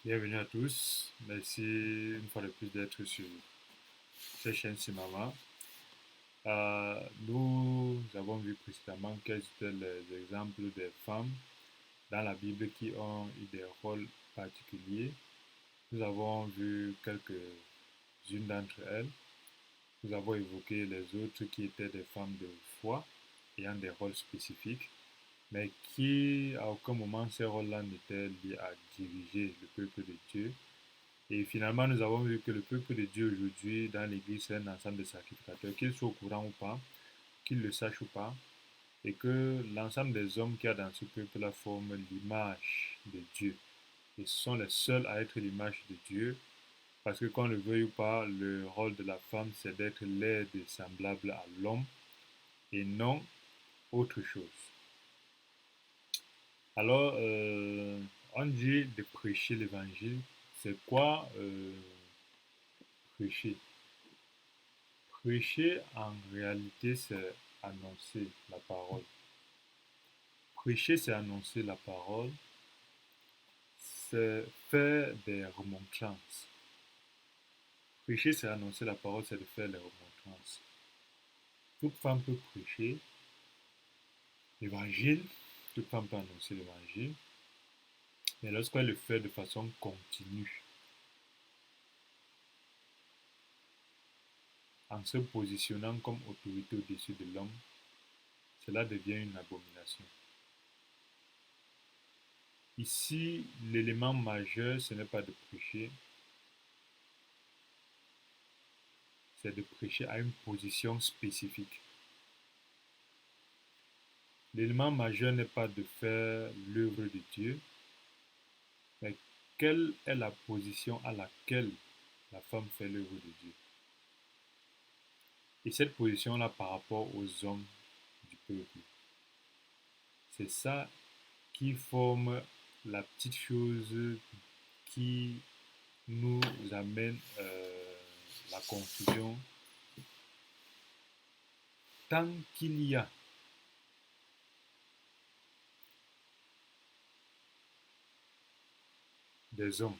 Bienvenue à tous. Merci une fois de plus d'être sur cette chaîne Simama. Nous avons vu précédemment quels étaient les exemples des femmes dans la Bible qui ont eu des rôles particuliers. Nous avons vu quelques-unes d'entre elles. Nous avons évoqué les autres qui étaient des femmes de foi ayant des rôles spécifiques, mais qui à aucun moment ces rôles-là n'étaient liés à diriger le peuple de Dieu. Et finalement, nous avons vu que le peuple de Dieu aujourd'hui dans l'Église, c'est un ensemble de sacrificateurs, qu'ils soient au courant ou pas, qu'ils le sachent ou pas, et que l'ensemble des hommes qu'il y a dans ce peuple-là forment l'image de Dieu. Et ce sont les seuls à être l'image de Dieu, parce que qu'on le veuille ou pas, le rôle de la femme, c'est d'être l'aide semblable à l'homme, et non autre chose. Alors, on dit de prêcher l'évangile. C'est quoi prêcher? Prêcher, en réalité, c'est annoncer la parole. Prêcher, c'est annoncer la parole, c'est faire des remontrances. Prêcher, c'est annoncer la parole, c'est de faire des remontrances. Toute femme peut prêcher l'évangile, toute femme peut annoncer l'évangile, mais lorsqu'elle le fait de façon continue, en se positionnant comme autorité au-dessus de l'homme, cela devient une abomination. Ici, l'élément majeur, ce n'est pas de prêcher, c'est de prêcher à une position spécifique. L'élément majeur n'est pas de faire l'œuvre de Dieu, mais quelle est la position à laquelle la femme fait l'œuvre de Dieu. Et cette position-là par rapport aux hommes du peuple. C'est ça qui forme la petite chose qui nous amène la confusion. Tant qu'il y a des hommes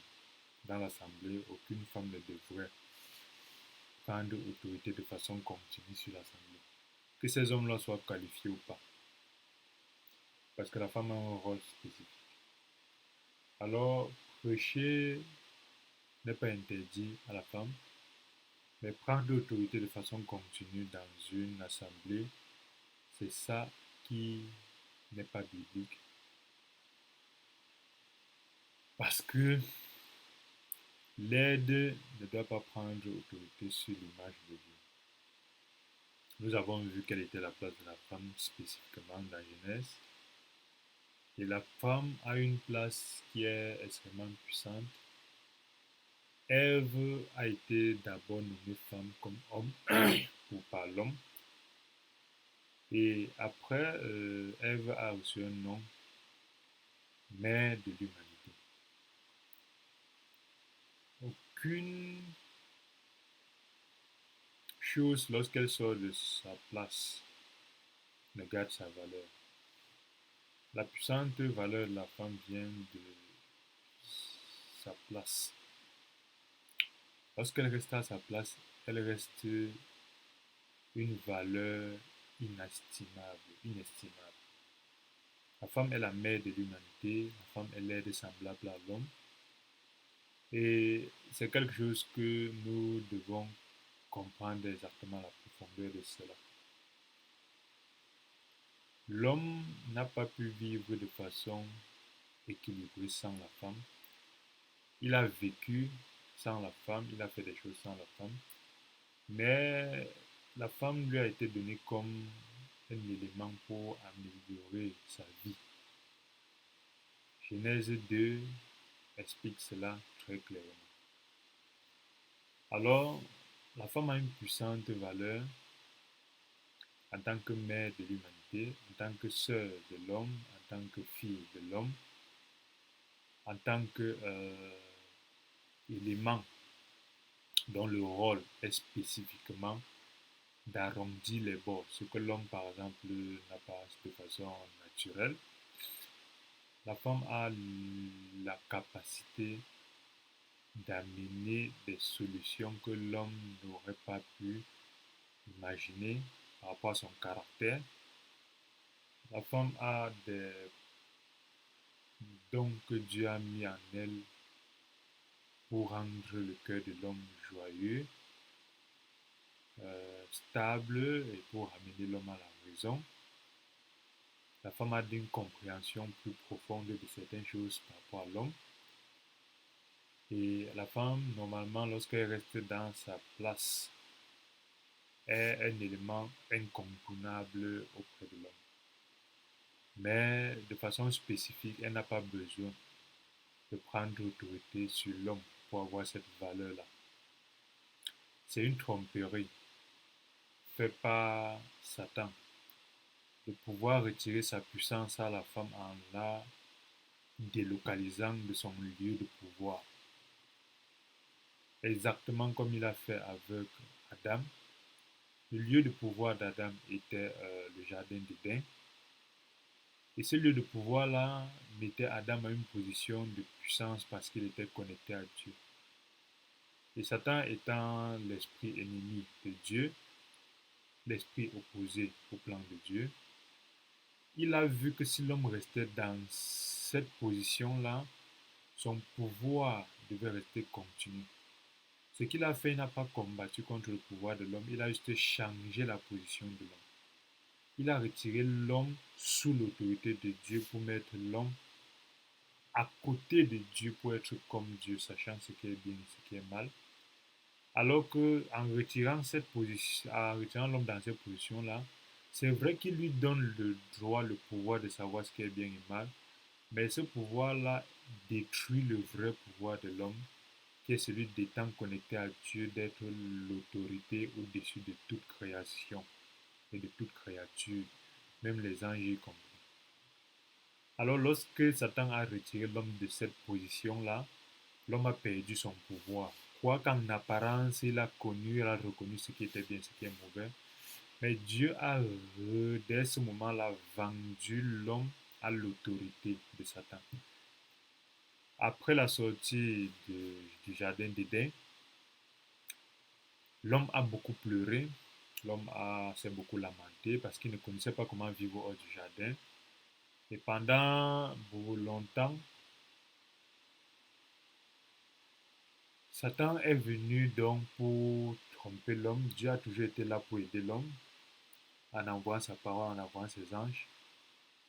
dans l'Assemblée, aucune femme ne devrait prendre autorité de façon continue sur l'Assemblée. Que ces hommes-là soient qualifiés ou pas. Parce que la femme a un rôle spécifique. Alors, prêcher n'est pas interdit à la femme, mais prendre l'autorité de façon continue dans une assemblée, c'est ça qui n'est pas biblique. Parce que l'aide ne doit pas prendre autorité sur l'image de Dieu. Nous avons vu quelle était la place de la femme spécifiquement dans Genèse. Et la femme a une place qui est extrêmement puissante. Ève a été d'abord nommée femme comme homme, ou par l'homme. Et après, Ève a reçu un nom, mère de l'humanité. Aucune chose, lorsqu'elle sort de sa place, ne garde sa valeur. La puissante valeur de la femme vient de sa place. Lorsqu'elle reste à sa place, elle reste une valeur inestimable. La femme est la mère de l'humanité, la femme est l'aide semblable à l'homme. Et c'est quelque chose que nous devons comprendre exactement la profondeur de cela. L'homme n'a pas pu vivre de façon équilibrée sans la femme. Il a vécu sans la femme, il a fait des choses sans la femme, mais la femme lui a été donnée comme un élément pour améliorer sa vie. Genèse 2 explique cela très clairement. Alors, la femme a une puissante valeur en tant que mère de l'humanité, en tant que sœur de l'homme, en tant que fille de l'homme, en tant qu'élément dont le rôle est spécifiquement d'arrondir les bords, ce que l'homme par exemple n'a pas de façon naturelle. La femme a la capacité d'amener des solutions que l'homme n'aurait pas pu imaginer par rapport à son caractère. La femme a des dons que Dieu a mis en elle pour rendre le cœur de l'homme joyeux, stable et pour amener l'homme à la raison. La femme a une compréhension plus profonde de certaines choses par rapport à l'homme. Et la femme, normalement, lorsqu'elle reste dans sa place, est un élément incontournable auprès de l'homme. Mais de façon spécifique, elle n'a pas besoin de prendre autorité sur l'homme pour avoir cette valeur-là. C'est une tromperie fait par Satan de pouvoir retirer sa puissance à la femme en la délocalisant de son lieu de pouvoir. Exactement comme il a fait avec Adam. Le lieu de pouvoir d'Adam était le jardin d'Éden. Et ce lieu de pouvoir-là mettait Adam à une position de puissance parce qu'il était connecté à Dieu. Et Satan étant l'esprit ennemi de Dieu, l'esprit opposé au plan de Dieu, il a vu que si l'homme restait dans cette position-là, son pouvoir devait rester continu. Ce qu'il a fait, il n'a pas combattu contre le pouvoir de l'homme, il a juste changé la position de l'homme. Il a retiré l'homme sous l'autorité de Dieu pour mettre l'homme à côté de Dieu pour être comme Dieu, sachant ce qui est bien et ce qui est mal. Alors que en retirant cette position, en retirant l'homme dans cette position-là, c'est vrai qu'il lui donne le droit, le pouvoir de savoir ce qui est bien et mal, mais ce pouvoir-là détruit le vrai pouvoir de l'homme, qui est celui d'étant connecté à Dieu, d'être l'autorité au-dessus de toute création et de toute créature, même les anges y compris. Alors lorsque Satan a retiré l'homme de cette position-là, l'homme a perdu son pouvoir. Quoi qu'en apparence, il a connu, il a reconnu ce qui était bien, ce qui est mauvais. Mais Dieu a, dès ce moment-là, vendu l'homme à l'autorité de Satan. Après la sortie du jardin d'Éden, l'homme a beaucoup pleuré, l'homme s'est beaucoup lamenté parce qu'il ne connaissait pas comment vivre hors du jardin. Et pendant beaucoup longtemps, Satan est venu donc pour tromper l'homme. Dieu a toujours été là pour aider l'homme en envoyant sa parole, en envoyant ses anges.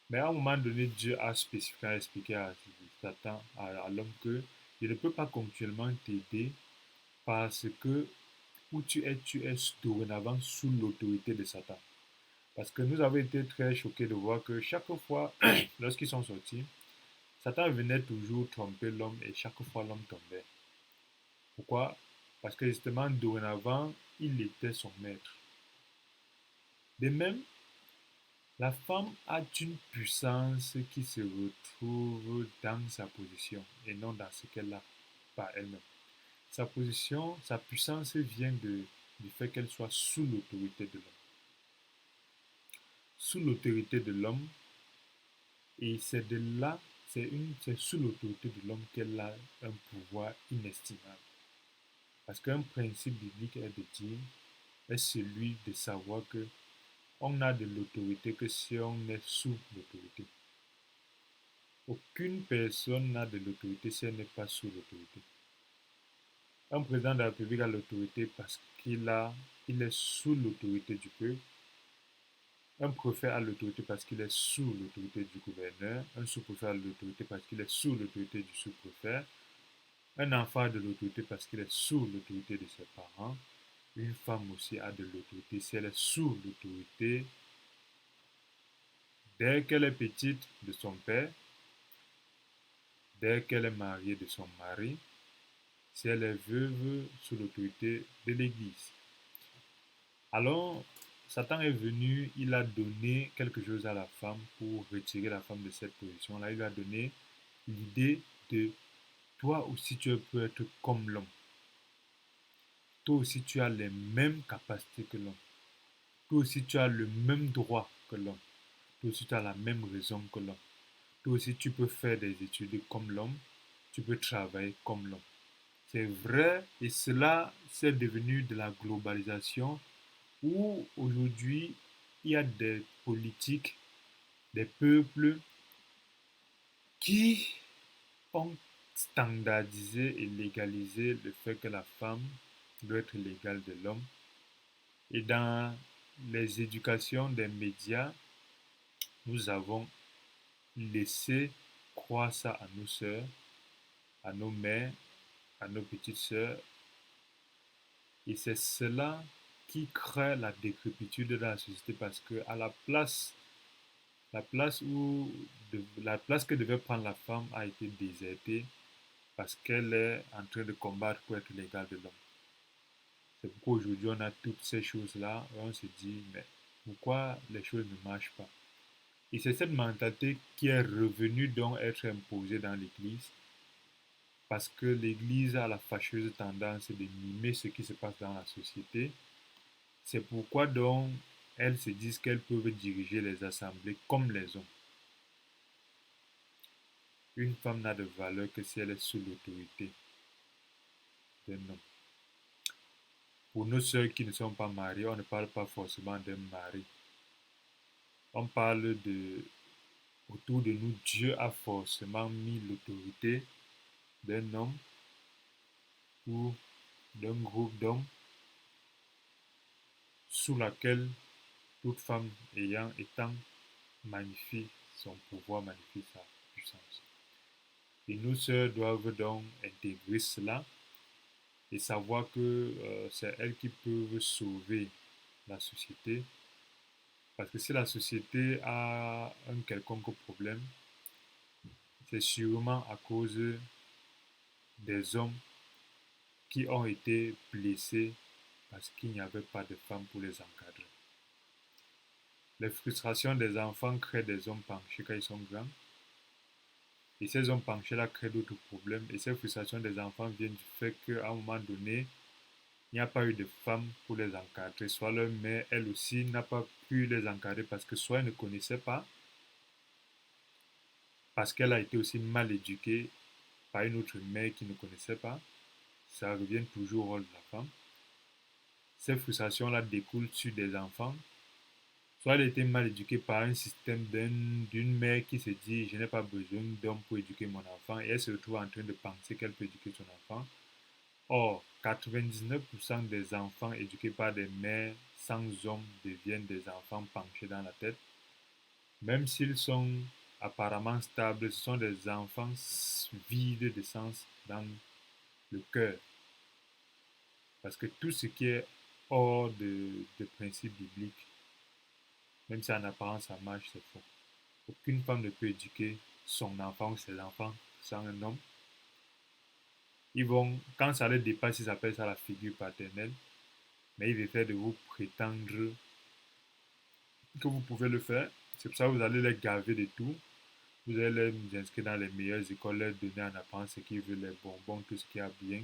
Mais à un moment donné, Dieu a spécifiquement expliqué à Satan, à l'homme que il ne peut pas continuellement t'aider parce que où tu es dorénavant sous l'autorité de Satan. Parce que nous avons été très choqués de voir que chaque fois, lorsqu'ils sont sortis, Satan venait toujours tromper l'homme et chaque fois l'homme tombait. Pourquoi? Parce que justement, dorénavant, il était son maître. De même, la femme a une puissance qui se retrouve dans sa position et non dans ce qu'elle a par elle-même. Sa position, sa puissance vient du fait qu'elle soit sous l'autorité de l'homme. Sous l'autorité de l'homme, et c'est de là, c'est sous l'autorité de l'homme qu'elle a un pouvoir inestimable. Parce qu'un principe biblique est de dire, est celui de savoir que on n'a de l'autorité que si on est sous l'autorité. Aucune personne n'a de l'autorité si elle n'est pas sous l'autorité. Un président de la République a l'autorité parce il est sous l'autorité du peuple. Un préfet a l'autorité parce qu'il est sous l'autorité du gouverneur. Un sous-préfet a l'autorité parce qu'il est sous l'autorité du sous-préfet. Un enfant a de l'autorité parce qu'il est sous l'autorité de ses parents. Une femme aussi a de l'autorité si elle est sous l'autorité dès qu'elle est petite de son père, dès qu'elle est mariée de son mari, si elle est veuve sous l'autorité de l'Église. Alors, Satan est venu, il a donné quelque chose à la femme pour retirer la femme de cette position-là. Il lui a donné l'idée de toi aussi tu peux être comme l'homme. Toi aussi tu as les mêmes capacités que l'homme. Toi aussi tu as le même droit que l'homme. Toi aussi tu as la même raison que l'homme. Toi aussi tu peux faire des études comme l'homme. Tu peux travailler comme l'homme. C'est vrai, et cela, c'est devenu de la globalisation où aujourd'hui, il y a des politiques, des peuples qui ont standardisé et légalisé le fait que la femme doit être l'égale de l'homme. Et dans les éducations des médias, nous avons laissé croire ça à nos sœurs, à nos mères, à nos petites sœurs. Et c'est cela qui crée la décrépitude de la société parce que à la place que devait prendre la femme a été désertée parce qu'elle est en train de combattre pour être l'égale de l'homme. C'est pourquoi aujourd'hui on a toutes ces choses-là et on se dit mais pourquoi les choses ne marchent pas? Et c'est cette mentalité qui est revenue donc être imposée dans l'Église parce que l'Église a la fâcheuse tendance de mimer ce qui se passe dans la société. C'est pourquoi donc elles se disent qu'elles peuvent diriger les assemblées comme les hommes. Une femme n'a de valeur que si elle est sous l'autorité d'un homme. Pour nos sœurs qui ne sont pas mariées, on ne parle pas forcément d'un mari. On parle de, autour de nous, Dieu a forcément mis l'autorité d'un homme ou d'un groupe d'hommes sous laquelle toute femme étant magnifie son pouvoir, magnifie sa puissance. Et nos sœurs doivent donc intégrer cela et savoir que c'est elles qui peuvent sauver la société. Parce que si la société a un quelconque problème, c'est sûrement à cause des hommes qui ont été blessés parce qu'il n'y avait pas de femmes pour les encadrer. Les frustrations des enfants créent des hommes penchés quand ils sont grands. Et ces hommes penchés-là créent d'autres problèmes. Et ces frustrations des enfants viennent du fait qu'à un moment donné, il n'y a pas eu de femmes pour les encadrer. Soit leur mère, elle aussi, n'a pas pu les encadrer parce que soit elle ne connaissait pas, parce qu'elle a été aussi mal éduquée par une autre mère qui ne connaissait pas. Ça revient toujours au rôle de la femme. Ces frustrations-là découlent sur des enfants. Soit elle a été mal éduquée par un système d'une mère qui se dit je n'ai pas besoin d'homme pour éduquer mon enfant et elle se retrouve en train de penser qu'elle peut éduquer son enfant. Or, 99% des enfants éduqués par des mères sans hommes deviennent des enfants penchés dans la tête. Même s'ils sont apparemment stables, ce sont des enfants vides de sens dans le cœur. Parce que tout ce qui est hors de principes bibliques, même si en apparence ça marche, c'est faux. Aucune femme ne peut éduquer son enfant ou ses enfants sans un homme. Ils vont, quand ça les dépasse, ils appellent ça la figure paternelle. Mais ils essaient de vous prétendre que vous pouvez le faire. C'est pour ça que vous allez les gaver de tout. Vous allez les inscrire dans les meilleures écoles, leur donner en apprendre ce qu'ils veulent, les bonbons, tout ce qui a bien.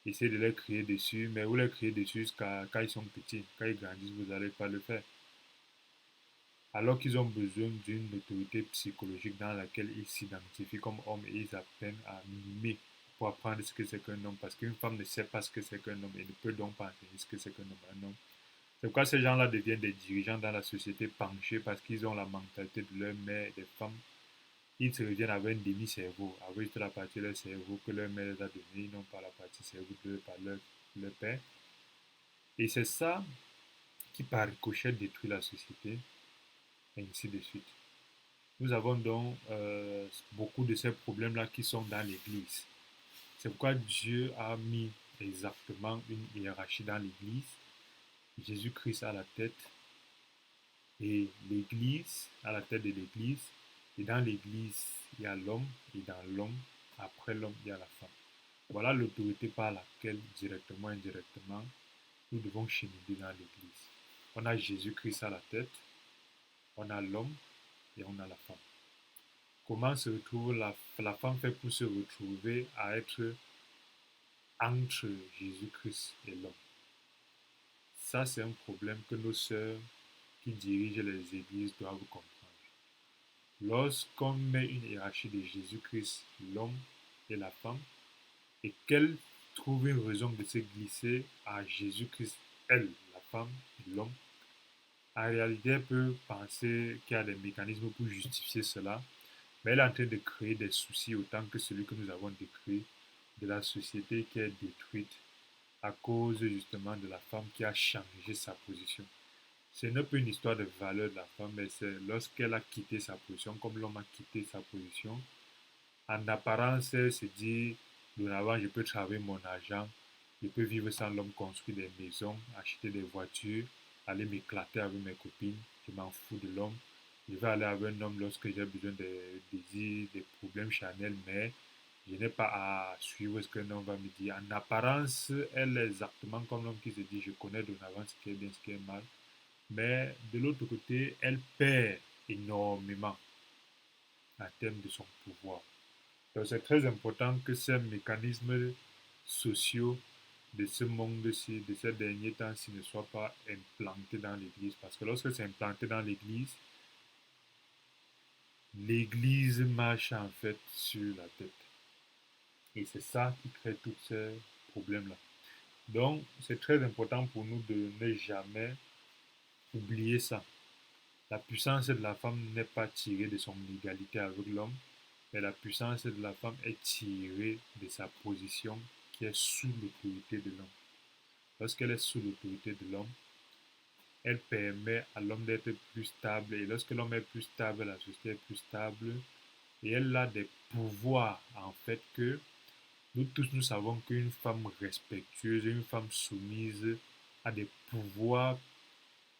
Essayez de les crier dessus, mais vous les criez dessus jusqu'à quand ils sont petits. Quand ils grandissent, vous n'allez pas le faire. Alors qu'ils ont besoin d'une autorité psychologique dans laquelle ils s'identifient comme hommes et ils apprennent à mimer pour apprendre ce que c'est qu'un homme. Parce qu'une femme ne sait pas ce que c'est qu'un homme et ne peut donc pas enseigner ce que c'est qu'un homme. Un homme. C'est pourquoi ces gens-là deviennent des dirigeants dans la société penchés parce qu'ils ont la mentalité de leur mère et des femmes. Ils se reviennent avec un demi-cerveau, avec toute la partie de leur cerveau que leur mère les a donnée, non pas la partie cerveau de par leur père. Et c'est ça qui, par ricochet, détruit la société, et ainsi de suite. Nous avons donc beaucoup de ces problèmes-là qui sont dans l'Église. C'est pourquoi Dieu a mis exactement une hiérarchie dans l'Église. Jésus-Christ à la tête et l'Église à la tête de l'Église. Et dans l'Église, il y a l'homme et dans l'homme, après l'homme, il y a la femme. Voilà l'autorité par laquelle, directement ou indirectement, nous devons cheminer dans l'Église. On a Jésus-Christ à la tête, on a l'homme et on a la femme. Comment se retrouve la femme fait pour se retrouver à être entre Jésus-Christ et l'homme? Ça, c'est un problème que nos sœurs qui dirigent les églises doivent comprendre. Lorsqu'on met une hiérarchie de Jésus-Christ, l'homme et la femme, et qu'elle trouve une raison de se glisser à Jésus-Christ, elle, la femme et l'homme, en réalité, elle peut penser qu'il y a des mécanismes pour justifier cela, mais elle est en train de créer des soucis autant que celui que nous avons décrit de la société qui est détruite à cause justement de la femme qui a changé sa position. Ce n'est pas une histoire de valeur de la femme, mais c'est lorsqu'elle a quitté sa position, comme l'homme a quitté sa position. En apparence, elle se dit, dorénavant, je peux travailler mon argent, je peux vivre sans l'homme, construire des maisons, acheter des voitures, aller m'éclater avec mes copines, je m'en fous de l'homme. Je vais aller avec un homme lorsque j'ai besoin des désirs, des problèmes charnels, mais je n'ai pas à suivre ce qu'un homme va me dire. En apparence, elle est exactement comme l'homme qui se dit, je connais dorénavant ce qui est bien, ce qui est mal. Mais de l'autre côté, elle perd énormément en termes de son pouvoir. Donc c'est très important que ces mécanismes sociaux de ce monde-ci, de ces derniers temps-ci, ne soient pas implantés dans l'Église. Parce que lorsque c'est implanté dans l'Église, l'Église marche en fait sur la tête. Et c'est ça qui crée tous ces problèmes-là. Donc, c'est très important pour nous de ne jamais oublier ça. La puissance de la femme n'est pas tirée de son égalité avec l'homme, mais la puissance de la femme est tirée de sa position qui est sous l'autorité de l'homme. Lorsqu'elle est sous l'autorité de l'homme, elle permet à l'homme d'être plus stable. Et lorsque l'homme est plus stable, la société est plus stable. Et elle a des pouvoirs, en fait, que nous tous, nous savons qu'une femme respectueuse, une femme soumise a des pouvoirs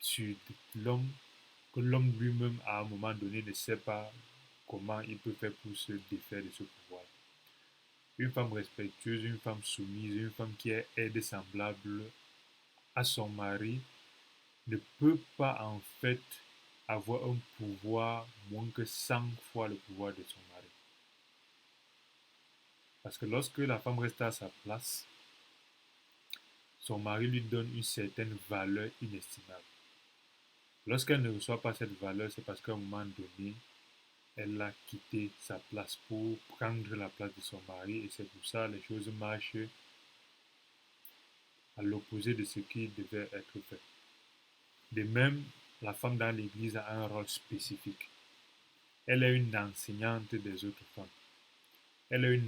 sur l'homme que l'homme lui-même, à un moment donné, ne sait pas comment il peut faire pour se défaire de ce pouvoir. Une femme respectueuse, une femme soumise, une femme qui est aide semblable à son mari ne peut pas en fait avoir un pouvoir moins que 100 fois le pouvoir de son mari. Parce que lorsque la femme reste à sa place, son mari lui donne une certaine valeur inestimable. Lorsqu'elle ne reçoit pas cette valeur, c'est parce qu'à un moment donné, elle a quitté sa place pour prendre la place de son mari et c'est pour ça que les choses marchent à l'opposé de ce qui devait être fait. De même, la femme dans l'église a un rôle spécifique. Elle est une enseignante des autres femmes. Elle est,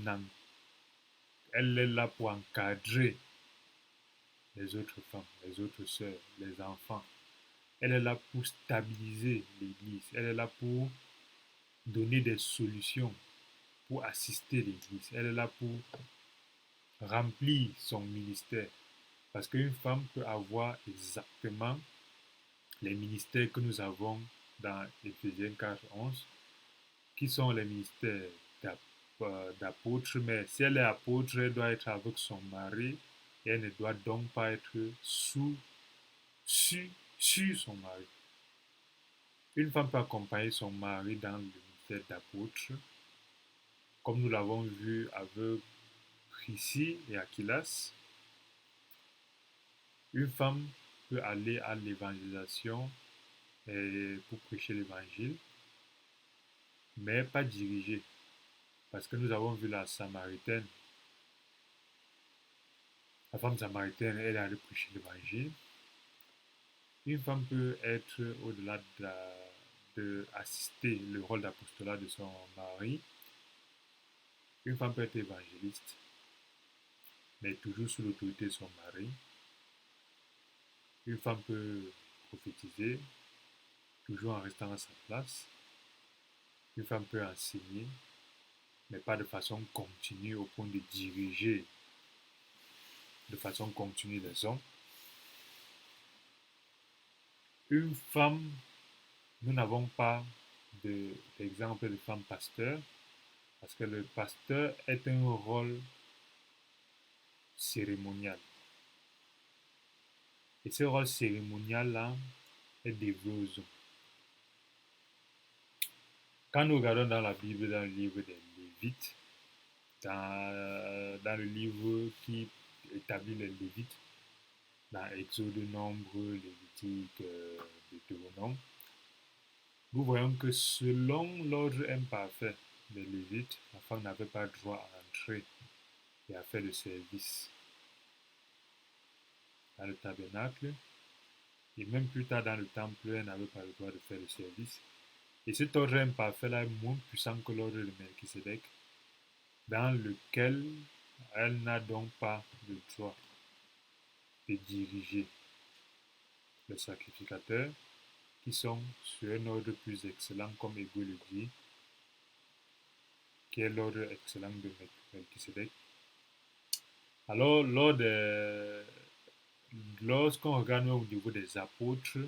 elle est là pour encadrer les autres femmes, les autres sœurs, les enfants. Elle est là pour stabiliser l'église. Elle est là pour donner des solutions, pour assister l'église. Elle est là pour remplir son ministère. Parce qu'une femme peut avoir exactement les ministères que nous avons dans Éphésiens 4:11, qui sont les ministères d'apôtre, mais si elle est apôtre, elle doit être avec son mari et elle ne doit donc pas être sur son mari. Une femme peut accompagner son mari dans le ministère d'apôtre, comme nous l'avons vu avec Priscille et Aquilas. Une femme peut aller à l'évangélisation pour prêcher l'évangile, mais pas diriger. Parce que nous avons vu la Samaritaine, la femme samaritaine, elle a prêché l'évangile. Une femme peut être au-delà de assister le rôle d'apostolat de son mari. Une femme peut être évangéliste, mais toujours sous l'autorité de son mari. Une femme peut prophétiser, toujours en restant à sa place. Une femme peut enseigner, mais pas de façon continue au point de diriger de façon continue les hommes. Une femme, nous n'avons pas d'exemple de femme pasteur, parce que le pasteur est un rôle cérémonial. Et ce rôle cérémonial-là est dévolu aux hommes. Quand nous regardons dans la Bible, dans le livre des Lévites, dans le livre qui établit les Lévites, dans Exode, Nombre, Lévitique, Deutéronome, nous voyons que selon l'ordre imparfait des Lévites, la femme n'avait pas droit à entrer et a fait le service dans le tabernacle. Et même plus tard dans le temple, elle n'avait pas le droit de faire le service. Et cet ordre imparfait-là est moins puissant que l'ordre de Melchisedec, dans lequel elle n'a donc pas le droit de diriger les sacrificateurs, qui sont sur un ordre plus excellent, comme Hébreu le dit, qui est l'ordre excellent de Melchisedec. Alors, lorsqu'on regarde au niveau des apôtres,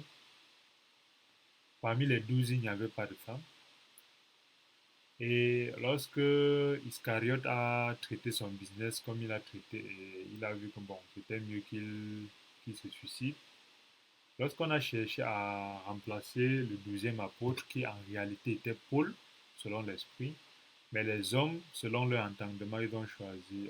parmi les 12, il n'y avait pas de femmes. Et lorsque Iscariote a traité son business comme il a traité, il a vu que bon, c'était mieux qu'il se suicide. Lorsqu'on a cherché à remplacer le 12e apôtre, qui en réalité était Paul, selon l'esprit, mais les hommes, selon leur entendement, ils ont choisi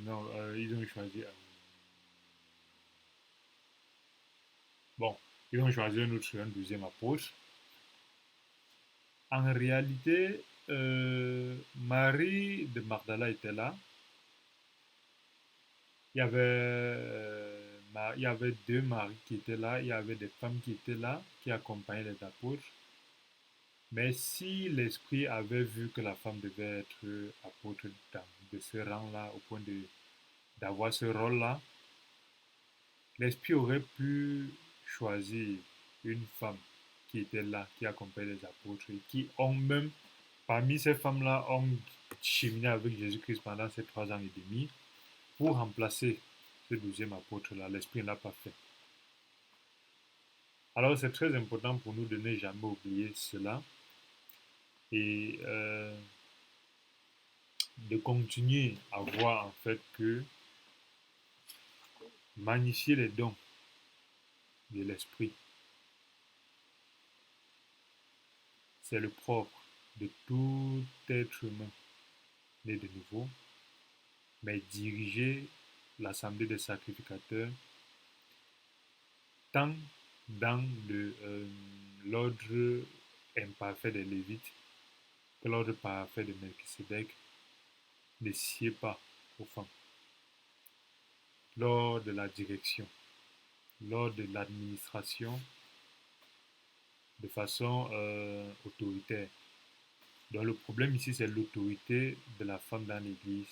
non, ils ont choisi bon, ils ont choisi un 12e apôtre. En réalité, Marie de Magdala était là. Il y avait deux maris qui étaient là, il y avait des femmes qui étaient là, qui accompagnaient les apôtres. Mais si l'Esprit avait vu que la femme devait être apôtre de ce rang-là, au point d'avoir ce rôle-là, l'Esprit aurait pu choisir une femme qui était là, qui accompagnait les apôtres, et qui ont même, parmi ces femmes-là, ont cheminé avec Jésus-Christ pendant ces 3 ans et demi pour remplacer ce 12e apôtre-là. L'Esprit ne l'a pas fait. Alors c'est très important pour nous de ne jamais oublier cela et de continuer à voir en fait que magnifier les dons de l'Esprit, c'est le propre de tout être humain né de nouveau, mais diriger l'assemblée des sacrificateurs tant dans l'ordre imparfait des Lévites que l'ordre parfait de Melchisedec ne sied pas aux femmes. Lors de la direction, lors de l'administration, de façon autoritaire. Donc le problème ici, c'est l'autorité de la femme dans l'Église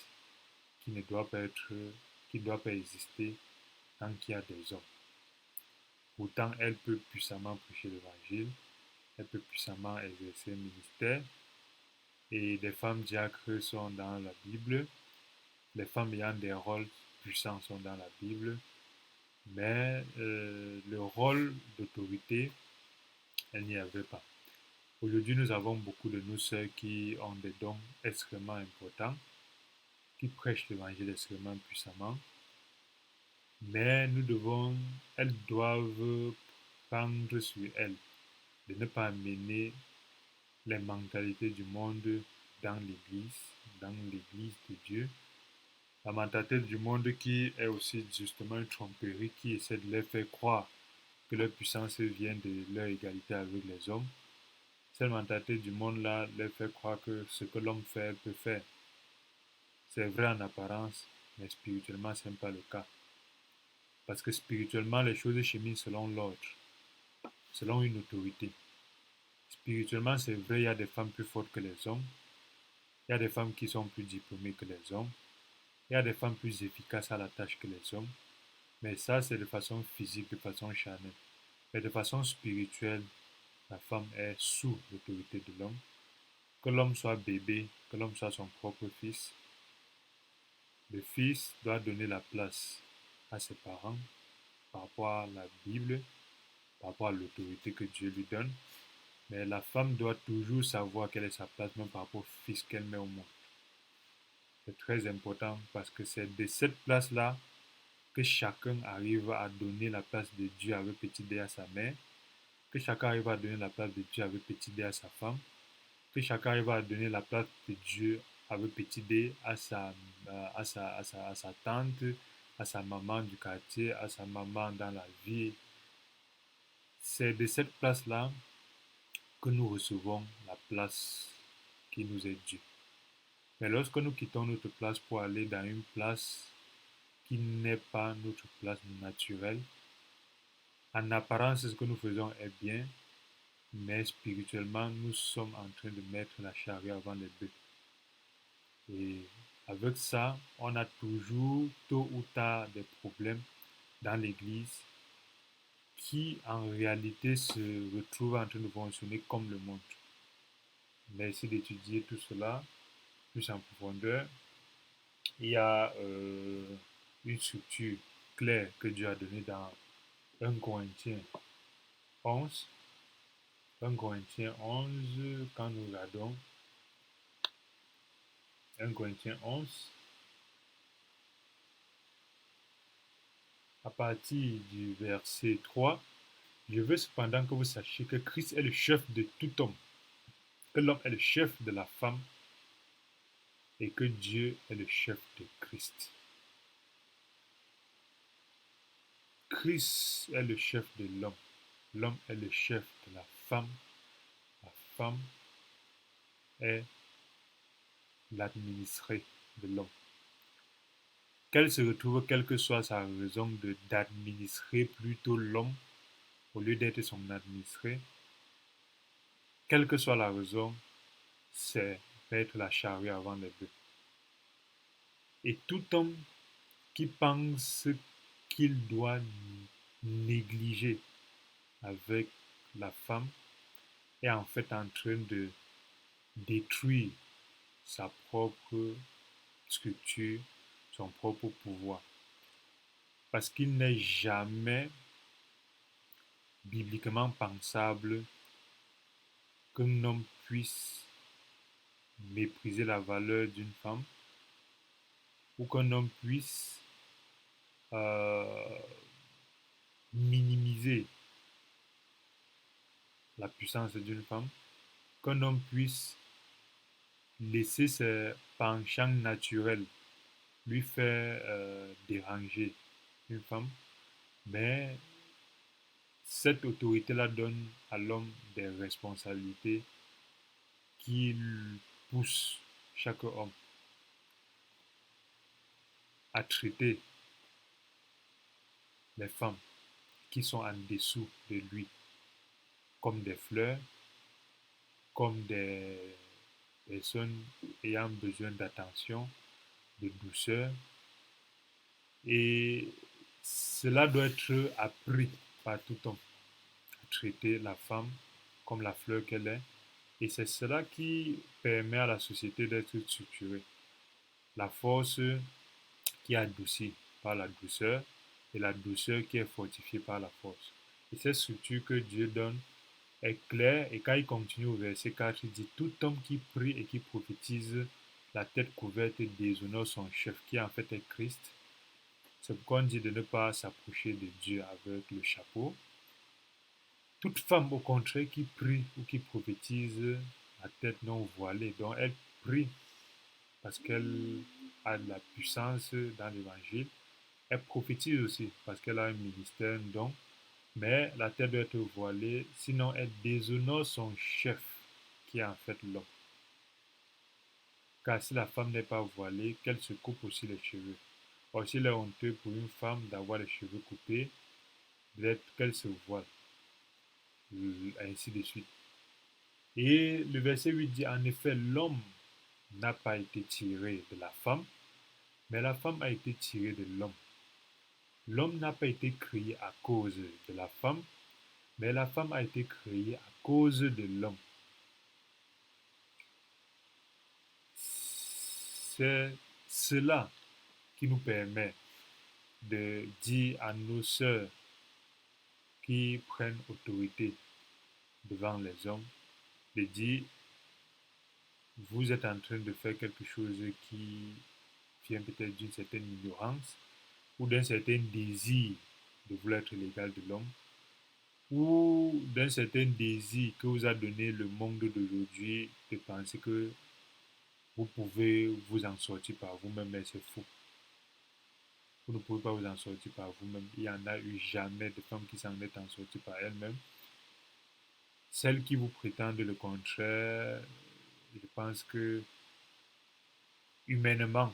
qui ne doit pas être, qui ne doit pas exister tant qu'il y a des hommes. Pourtant, elle peut puissamment prêcher l'Évangile, elle peut puissamment exercer un ministère, et des femmes diacres sont dans la Bible, les femmes ayant des rôles puissants sont dans la Bible, mais le rôle d'autorité, elle n'y avait pas. Aujourd'hui, nous avons beaucoup de nos sœurs qui ont des dons extrêmement importants, qui prêchent l'évangile extrêmement puissamment, mais elles doivent prendre sur elles de ne pas amener les mentalités du monde dans l'église de Dieu. La mentalité du monde qui est aussi justement une tromperie qui essaie de leur faire croire que leur puissance vient de leur égalité avec les hommes. Cette mentalité du monde-là leur fait croire que ce que l'homme fait, elle peut faire. C'est vrai en apparence, mais spirituellement, ce n'est pas le cas. Parce que spirituellement, les choses cheminent selon l'ordre, selon une autorité. Spirituellement, c'est vrai, il y a des femmes plus fortes que les hommes. Il y a des femmes qui sont plus diplômées que les hommes. Il y a des femmes plus efficaces à la tâche que les hommes. Mais ça, c'est de façon physique, de façon charnelle. Mais de façon spirituelle, la femme est sous l'autorité de l'homme. Que l'homme soit bébé, que l'homme soit son propre fils, le fils doit donner la place à ses parents par rapport à la Bible, par rapport à l'autorité que Dieu lui donne. Mais la femme doit toujours savoir quelle est sa place, même par rapport au fils qu'elle met au monde. C'est très important parce que c'est de cette place-là que chacun arrive à donner la place de Dieu avec petit d à sa mère, que chacun arrive à donner la place de Dieu avec petit d à sa femme, que chacun arrive à donner la place de Dieu avec petit d à sa tante, à sa maman du quartier, à sa maman dans la vie. c'est de cette place-là que nous recevons la place qui nous est due. Mais lorsque nous quittons notre place pour aller dans une place qui n'est pas notre place naturelle, en apparence, ce que nous faisons est bien, mais spirituellement, nous sommes en train de mettre la charrue avant les bœufs. Et avec ça, on a toujours, tôt ou tard, des problèmes dans l'Église qui, en réalité, se retrouvent en train de fonctionner comme le monde. Merci d'étudier tout cela plus en profondeur. Il y a une structure claire que Dieu a donnée dans 1 Corinthiens 11. 1 Corinthiens 11, quand nous regardons 1 Corinthiens 11, à partir du verset 3, je veux cependant que vous sachiez que Christ est le chef de tout homme, que l'homme est le chef de la femme et que Dieu est le chef de Christ. Christ est le chef de l'homme est le chef de la femme est l'administré de l'homme. Qu'elle se retrouve, quelle que soit sa raison d'administrer plutôt l'homme au lieu d'être son administré, quelle que soit la raison, c'est mettre la charrue avant les bœufs. Et tout homme qui pense qu'il doit négliger avec la femme est en fait en train de détruire sa propre structure, son propre pouvoir. Parce qu'il n'est jamais bibliquement pensable qu'un homme puisse mépriser la valeur d'une femme ou qu'un homme puisse minimiser la puissance d'une femme, qu'un homme puisse laisser ses penchants naturels lui faire déranger une femme, mais cette autorité-là donne à l'homme des responsabilités qui poussent chaque homme à traiter les femmes qui sont en dessous de lui comme des fleurs, comme des personnes ayant besoin d'attention, de douceur. Et cela doit être appris par tout homme, à traiter la femme comme la fleur qu'elle est. Et c'est cela qui permet à la société d'être structurée. La force qui est adoucie par la douceur et la douceur qui est fortifiée par la force. Et cette structure que Dieu donne est claire, et quand il continue au verset 4, il dit: tout homme qui prie et qui prophétise la tête couverte déshonore son chef, qui en fait est Christ. C'est pourquoi on dit de ne pas s'approcher de Dieu avec le chapeau. Toute femme, au contraire, qui prie ou qui prophétise la tête non voilée, donc elle prie parce qu'elle a de la puissance dans l'évangile. Elle prophétise aussi parce qu'elle a un ministère, un don, mais la tête doit être voilée, sinon elle déshonore son chef, qui est en fait l'homme. Car si la femme n'est pas voilée, qu'elle se coupe aussi les cheveux. Or, s'il est honteux pour une femme d'avoir les cheveux coupés, d'être qu'elle se voile, ainsi de suite. Et le verset 8 dit: en effet, l'homme n'a pas été tiré de la femme, mais la femme a été tirée de l'homme. L'homme n'a pas été créé à cause de la femme, mais la femme a été créée à cause de l'homme. C'est cela qui nous permet de dire à nos sœurs qui prennent autorité devant les hommes, de dire: vous êtes en train de faire quelque chose qui vient peut-être d'une certaine ignorance ou d'un certain désir de vouloir être l'égal de l'homme, ou d'un certain désir que vous a donné le monde d'aujourd'hui de penser que vous pouvez vous en sortir par vous-même, mais c'est faux. Vous ne pouvez pas vous en sortir par vous-même. Il n'y en a eu jamais de femme qui s'en est en sortie par elle-même. Celles qui vous prétendent le contraire, je pense que humainement,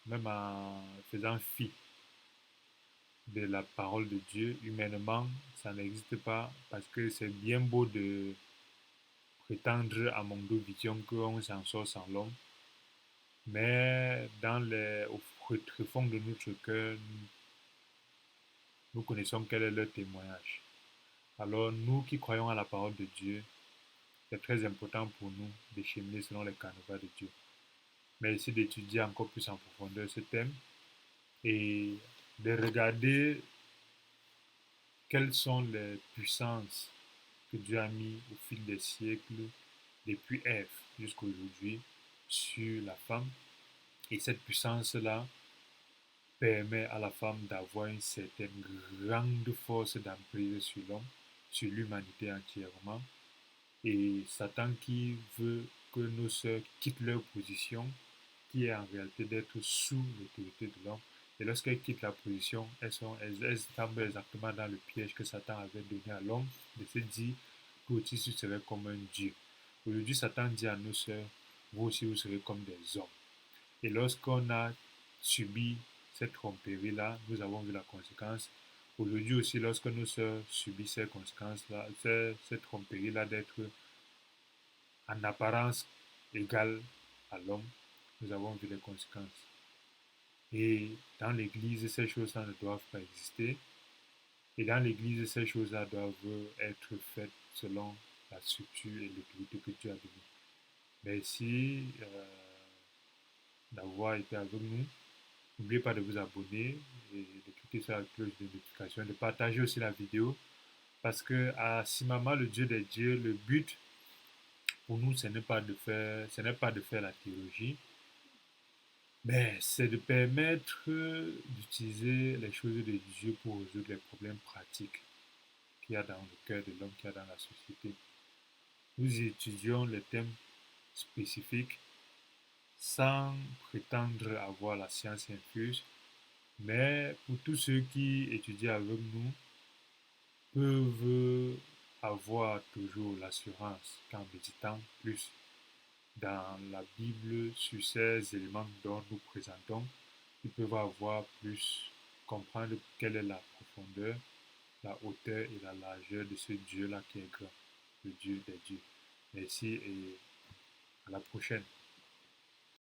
même en faisant fi de la parole de Dieu, humainement, ça n'existe pas parce que c'est bien beau de prétendre à Mondo Vision qu'on s'en sort sans l'homme, mais au fond de notre cœur, nous connaissons quel est leur témoignage. Alors, nous qui croyons à la parole de Dieu, c'est très important pour nous de cheminer selon les canevas de Dieu. Mais aussi d'étudier encore plus en profondeur ce thème et de regarder quelles sont les puissances que Dieu a mis au fil des siècles, depuis Ève jusqu'à aujourd'hui, sur la femme. Et cette puissance-là permet à la femme d'avoir une certaine grande force d'emprise sur l'homme, sur l'humanité entièrement. Et Satan qui veut que nos sœurs quittent leur position, qui est en réalité d'être sous l'autorité de l'homme. Et lorsqu'elles quittent la position, elles tombent exactement dans le piège que Satan avait donné à l'homme, de se dire que aussi tu serais comme un Dieu. Aujourd'hui, Satan dit à nos sœurs, vous aussi vous serez comme des hommes. Et lorsqu'on a subi cette tromperie-là, nous avons vu la conséquence. Aujourd'hui aussi, lorsque nos sœurs subissent ces conséquences-là, cette tromperie-là d'être en apparence égale à l'homme, nous avons vu les conséquences. Et dans l'Église, ces choses-là ne doivent pas exister. Et dans l'Église, ces choses-là doivent être faites selon la structure et l'autorité que Dieu a donnée. Merci d'avoir été avec nous. N'oubliez pas de vous abonner et de cliquer sur la cloche de notification, de partager aussi la vidéo. Parce que à Simama, le Dieu des dieux, le but pour nous, ce n'est pas de faire la théologie, mais c'est de permettre d'utiliser les choses de Dieu pour résoudre les problèmes pratiques qu'il y a dans le cœur de l'homme, qu'il y a dans la société. Nous étudions les thèmes spécifiques sans prétendre avoir la science infuse, mais pour tous ceux qui étudient avec nous, peuvent avoir toujours l'assurance qu'en méditant plus dans la Bible sur ces éléments dont nous présentons, ils peuvent avoir plus, comprendre quelle est la profondeur, la hauteur et la largeur de ce Dieu-là qui est grand, le Dieu des dieux. Merci et à la prochaine.